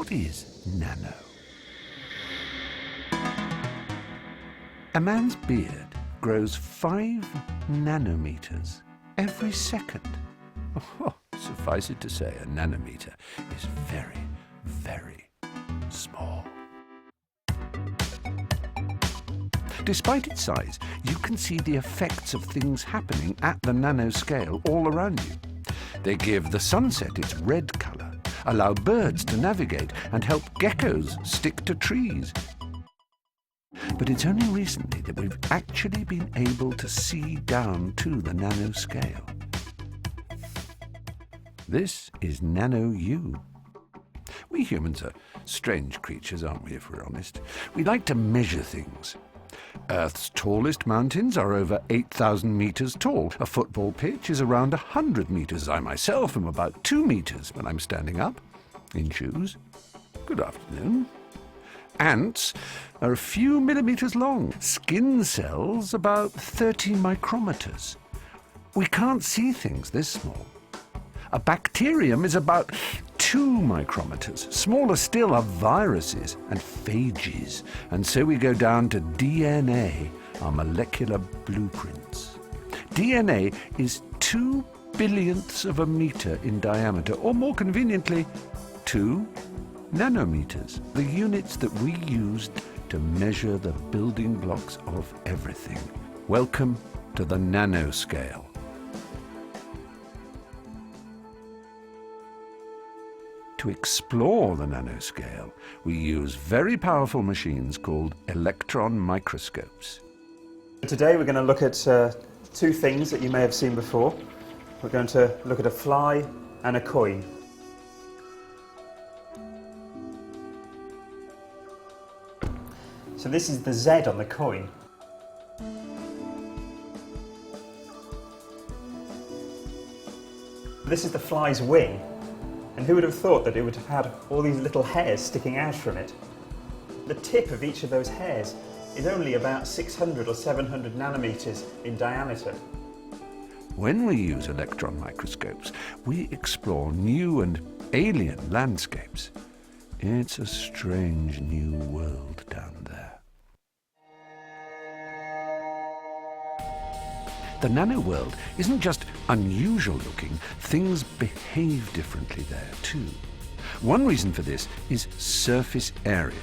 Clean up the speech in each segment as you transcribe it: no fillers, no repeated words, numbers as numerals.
What is nano? A man's beard grows 5 nanometers every second. Oh, suffice it to say, a nanometer is very, very small. Despite its size, you can see the effects of things happening at the nanoscale all around you. They give the sunset its red color, allow birds to navigate, and help geckos stick to trees. But it's only recently that we've actually been able to see down to the nanoscale. This is NanoYou. We humans are strange creatures, aren't we, if we're honest? We like to measure things. Earth's tallest mountains are over 8,000 meters tall. A football pitch is around 100 meters. I myself am about 2 meters when I'm standing up, in shoes. Good afternoon. Ants are a few millimeters long. Skin cells about 30 micrometers. We can't see things this small. A bacterium is about 2 micrometers. Smaller still are viruses and phages. And so we go down to DNA, our molecular blueprints. DNA is 2 billionths of a meter in diameter, or more conveniently, 2 nanometers, the units that we used to measure the building blocks of everything. Welcome to the nanoscale. To explore the nanoscale, we use very powerful machines called electron microscopes. Today we're going to look at 2 things that you may have seen before. We're going to look at a fly and a coin. So this is the Z on the coin. This is the fly's wing. And who would have thought that it would have had all these little hairs sticking out from it? The tip of each of those hairs is only about 600 or 700 nanometers in diameter. When we use electron microscopes, we explore new and alien landscapes. It's a strange new world down there. The nano world isn't just unusual looking, things behave differently there too. One reason for this is surface area.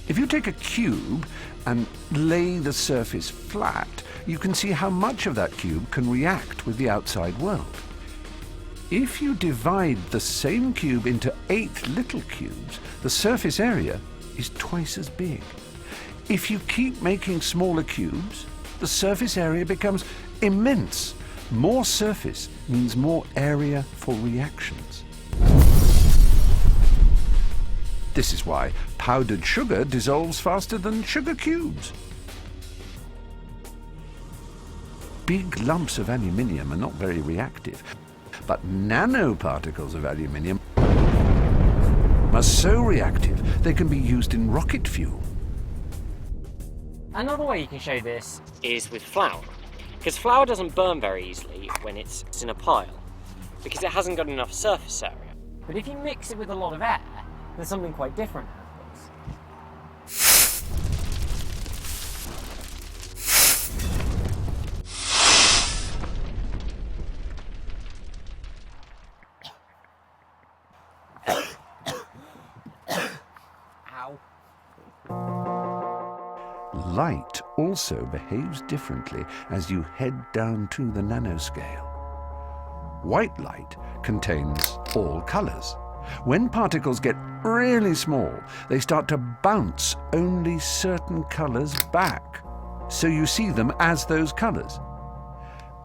If you take a cube and lay the surface flat, you can see how much of that cube can react with the outside world. If you divide the same cube into 8 little cubes, the surface area is twice as big. If you keep making smaller cubes, the surface area becomes immense. More surface means more area for reactions. This is why powdered sugar dissolves faster than sugar cubes. Big lumps of aluminium are not very reactive, but nanoparticles of aluminium are so reactive they can be used in rocket fuel. Another way you can show this is with flour, because flour doesn't burn very easily when it's in a pile, because it hasn't got enough surface area. But if you mix it with a lot of air, then something quite different happens. Light also behaves differently as you head down to the nanoscale. White light contains all colors. When particles get really small, they start to bounce only certain colors back, so you see them as those colors.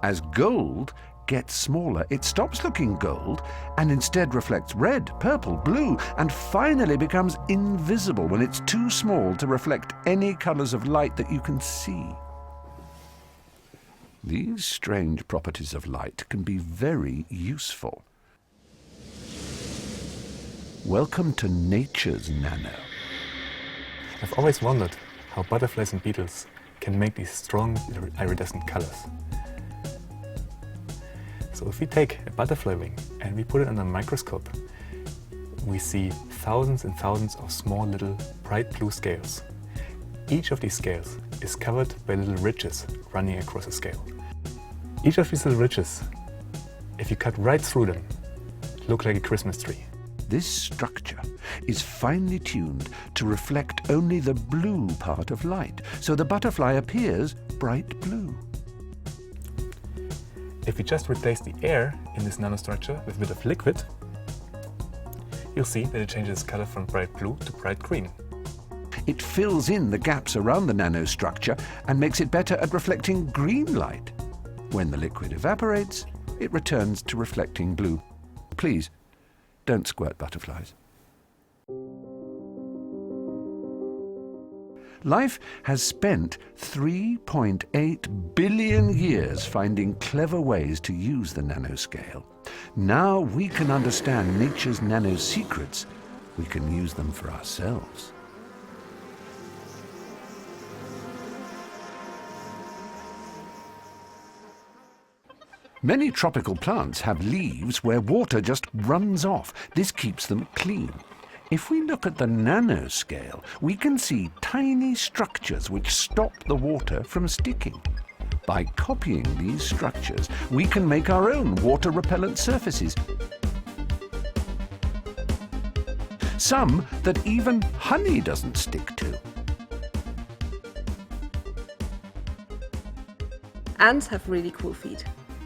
As gold gets smaller, it stops looking gold and instead reflects red, purple, blue, and finally becomes invisible when it's too small to reflect any colors of light that you can see. These strange properties of light can be very useful. Welcome to nature's nano. I've always wondered how butterflies and beetles can make these strong iridescent colors. So if we take a butterfly wing and we put it under a microscope, we see thousands and thousands of small little bright blue scales. Each of these scales is covered by little ridges running across the scale. Each of these little ridges, if you cut right through them, look like a Christmas tree. This structure is finely tuned to reflect only the blue part of light, so the butterfly appears bright blue. If we just replace the air in this nanostructure with a bit of liquid, you'll see that it changes color from bright blue to bright green. It fills in the gaps around the nanostructure and makes it better at reflecting green light. When the liquid evaporates, it returns to reflecting blue. Please, don't squirt butterflies. Life has spent 3.8 billion years finding clever ways to use the nanoscale. Now we can understand nature's nano secrets. We can use them for ourselves. Many tropical plants have leaves where water just runs off. This keeps them clean. If we look at the nanoscale, we can see tiny structures which stop the water from sticking. By copying these structures, we can make our own water-repellent surfaces. Some that even honey doesn't stick to. Ants have really cool feet.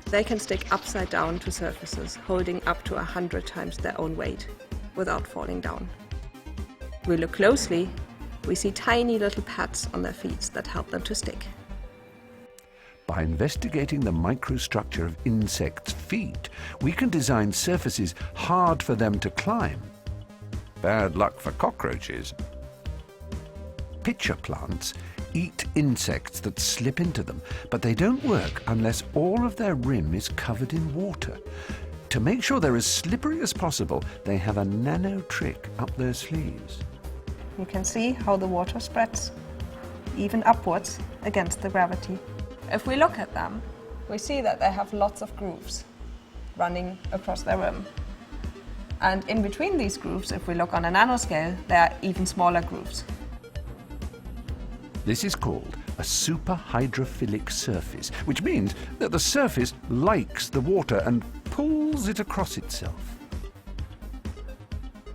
They can stick upside down to surfaces, holding up to 100 times their own weight, without falling down. We look closely, we see tiny little pads on their feet that help them to stick. By investigating the microstructure of insects' feet, we can design surfaces hard for them to climb. Bad luck for cockroaches. Pitcher plants eat insects that slip into them, but they don't work unless all of their rim is covered in water. To make sure they're as slippery as possible, they have a nano trick up their sleeves. You can see how the water spreads, even upwards, against the gravity. If we look at them, we see that they have lots of grooves running across their rim. And in between these grooves, if we look on a nanoscale, there are even smaller grooves. This is called a superhydrophilic surface, which means that the surface likes the water and pulls it across itself.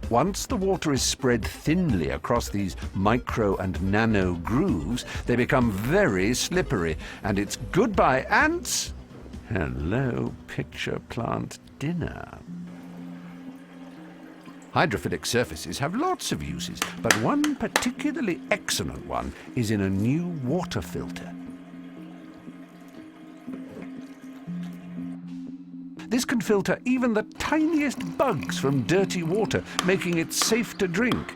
Once the water is spread thinly across these micro and nano grooves, they become very slippery, and it's goodbye ants, hello pitcher plant dinner. Hydrophilic surfaces have lots of uses, but one particularly excellent one is in a new water filter. This can filter even the tiniest bugs from dirty water, making it safe to drink.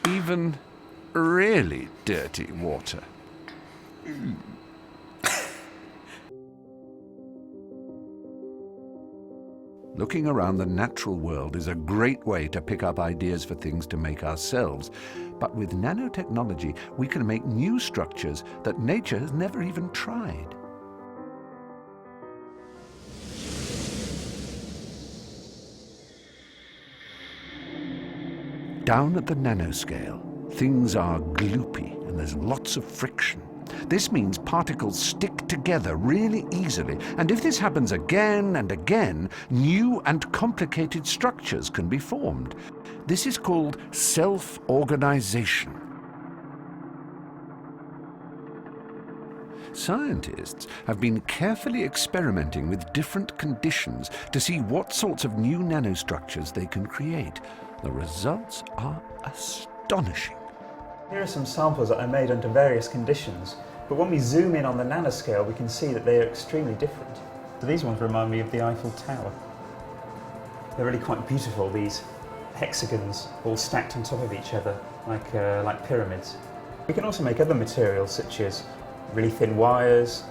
Even really dirty water. Looking around the natural world is a great way to pick up ideas for things to make ourselves. But with nanotechnology, we can make new structures that nature has never even tried. Down at the nanoscale, things are gloopy and there's lots of friction. This means particles stick together really easily, and if this happens again and again, new and complicated structures can be formed. This is called self-organization. Scientists have been carefully experimenting with different conditions to see what sorts of new nanostructures they can create. The results are astonishing. Here are some samples that I made under various conditions, but when we zoom in on the nanoscale, we can see that they are extremely different. So these ones remind me of the Eiffel Tower. They're really quite beautiful, these hexagons all stacked on top of each other, like pyramids. We can also make other materials, such as really thin wires,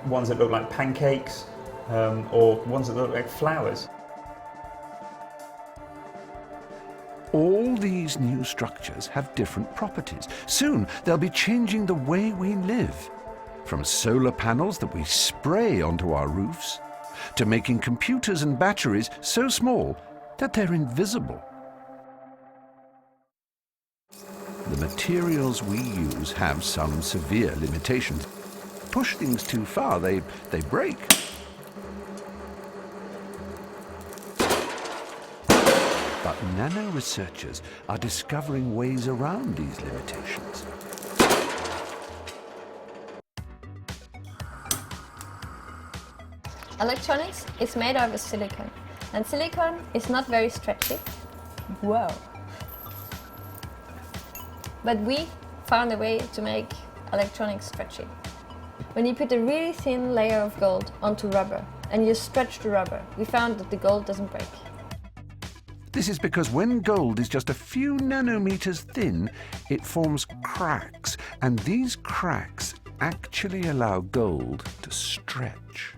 ones that look like pancakes, or ones that look like flowers. All these new structures have different properties. Soon they'll be changing the way we live. From solar panels that we spray onto our roofs, to making computers and batteries so small that they're invisible. The materials we use have some severe limitations. Push things too far, they break. But nano researchers are discovering ways around these limitations. Electronics is made out of silicon, and silicon is not very stretchy. Whoa! But we found a way to make electronics stretchy. When you put a really thin layer of gold onto rubber and you stretch the rubber, we found that the gold doesn't break. This is because when gold is just a few nanometers thin, it forms cracks, and these cracks actually allow gold to stretch.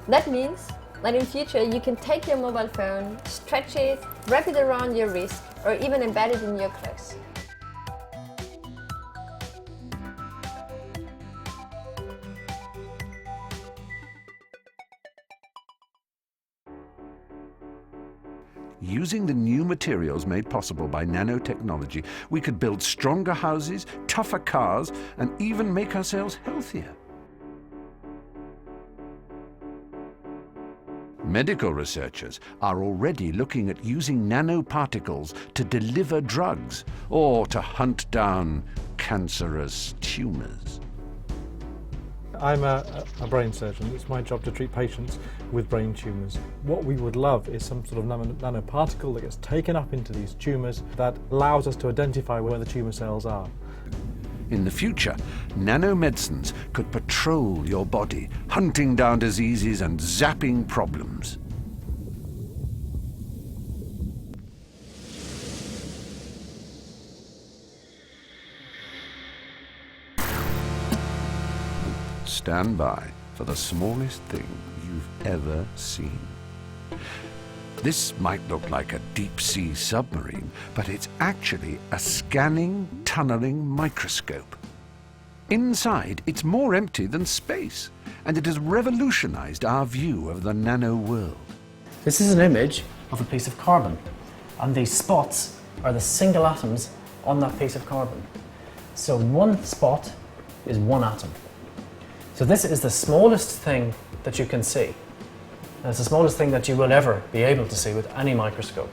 That means that in future you can take your mobile phone, stretch it, wrap it around your wrist, or even embed it in your clothes. Using the new materials made possible by nanotechnology, we could build stronger houses, tougher cars, and even make ourselves healthier. Medical researchers are already looking at using nanoparticles to deliver drugs or to hunt down cancerous tumors. I'm a brain surgeon. It's my job to treat patients with brain tumours. What we would love is some sort of nanoparticle that gets taken up into these tumours that allows us to identify where the tumour cells are. In the future, nanomedicines could patrol your body, hunting down diseases and zapping problems. Stand by for the smallest thing you've ever seen. This might look like a deep-sea submarine, but it's actually a scanning, tunneling microscope. Inside, it's more empty than space, and it has revolutionized our view of the nano world. This is an image of a piece of carbon, and these spots are the single atoms on that piece of carbon. So one spot is one atom. So this is the smallest thing that you can see. And it's the smallest thing that you will ever be able to see with any microscope.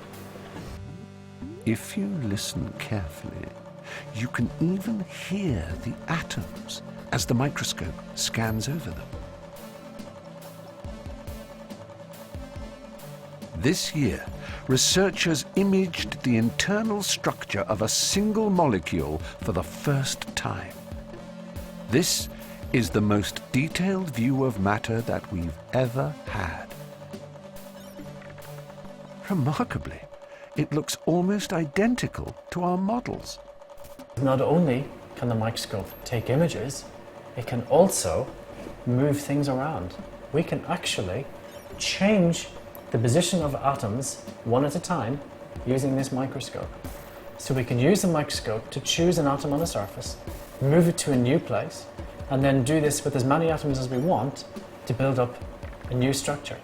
If you listen carefully, you can even hear the atoms as the microscope scans over them. This year, researchers imaged the internal structure of a single molecule for the first time. This is the most detailed view of matter that we've ever had. Remarkably, it looks almost identical to our models. Not only can the microscope take images, it can also move things around. We can actually change the position of atoms one at a time using this microscope. So we can use the microscope to choose an atom on a surface, move it to a new place, and then do this with as many atoms as we want to build up a new structure.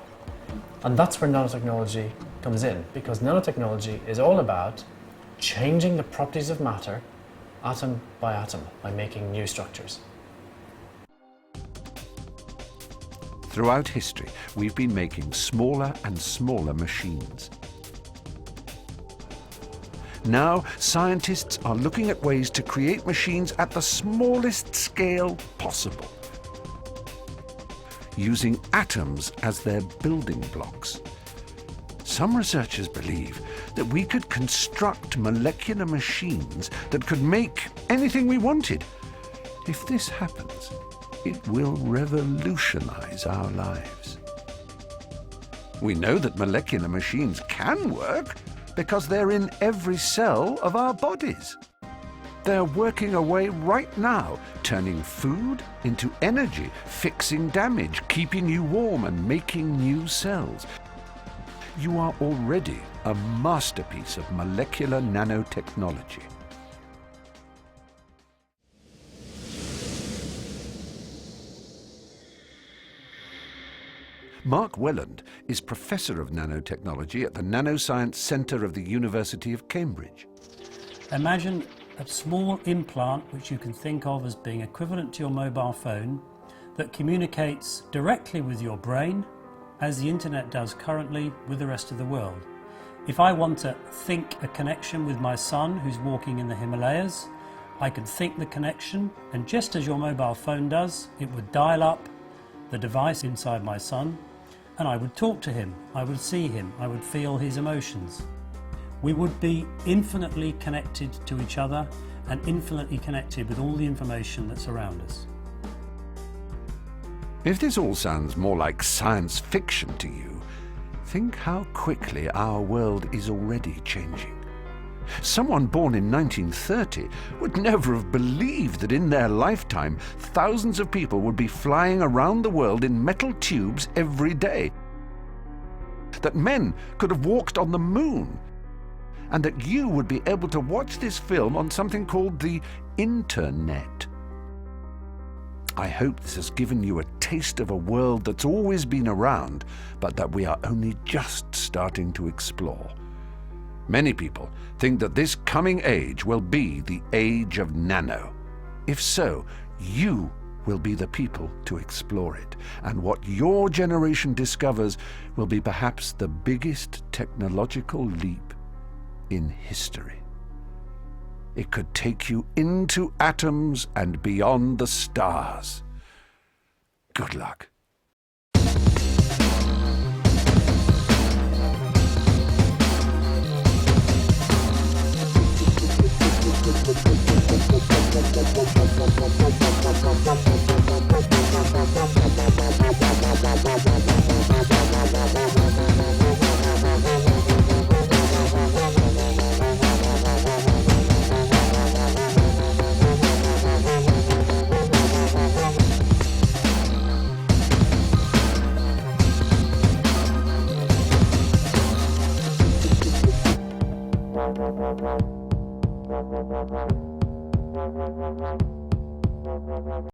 And that's where nanotechnology comes in, because nanotechnology is all about changing the properties of matter atom by atom by making new structures. Throughout history, we've been making smaller and smaller machines. Now, scientists are looking at ways to create machines at the smallest scale possible, using atoms as their building blocks. Some researchers believe that we could construct molecular machines that could make anything we wanted. If this happens, it will revolutionize our lives. We know that molecular machines can work because they're in every cell of our bodies. They're working away right now, turning food into energy, fixing damage, keeping you warm, and making new cells. You are already a masterpiece of molecular nanotechnology. Mark Welland is Professor of Nanotechnology at the Nanoscience Centre of the University of Cambridge. Imagine a small implant which you can think of as being equivalent to your mobile phone that communicates directly with your brain as the internet does currently with the rest of the world. If I want to think a connection with my son who's walking in the Himalayas, I could think the connection, and just as your mobile phone does, it would dial up the device inside my son, and I would talk to him, I would see him, I would feel his emotions. We would be infinitely connected to each other and infinitely connected with all the information that's around us. If this all sounds more like science fiction to you, think how quickly our world is already changing. Someone born in 1930 would never have believed that in their lifetime thousands of people would be flying around the world in metal tubes every day, that men could have walked on the moon, and that you would be able to watch this film on something called the internet. I hope this has given you a taste of a world that's always been around, but that we are only just starting to explore. Many people think that this coming age will be the age of nano. If so, you will be the people to explore it, and what your generation discovers will be perhaps the biggest technological leap in history. It could take you into atoms and beyond the stars. Good luck.